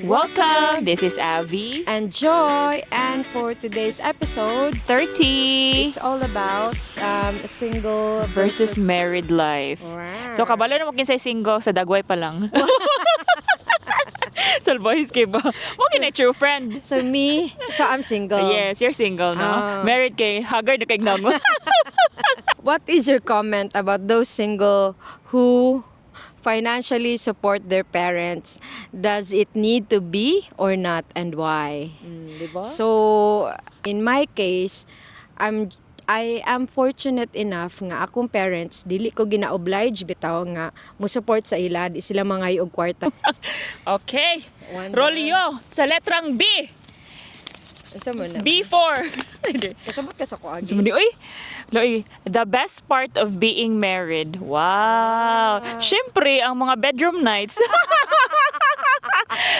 Welcome! This is Avi. And Joy, and for today's episode, 30 it's all about single versus married life. Wow. So, kabalo na mo kinsay single sa dagway pa lang. Salvahis kay ba? Mo kinay true friend. So I'm single. Yes, you're single, no? Married kay haggard na kay gnamo. What is your comment about those single who financially support their parents? Does it need to be or not, and why? Diba? So, in my case, I am fortunate enough nga akong parents dili ko gina-oblige bitaw nga mo support sa ila, di sila mangay og kwarta. Okay. Wanda. Rolio sa letrang B. Unsa man na? B4. Kasabot ka sa ko agi. Sumudi, uy, Loy, the best part of being married. Wow. Siyempre, ang mga bedroom nights.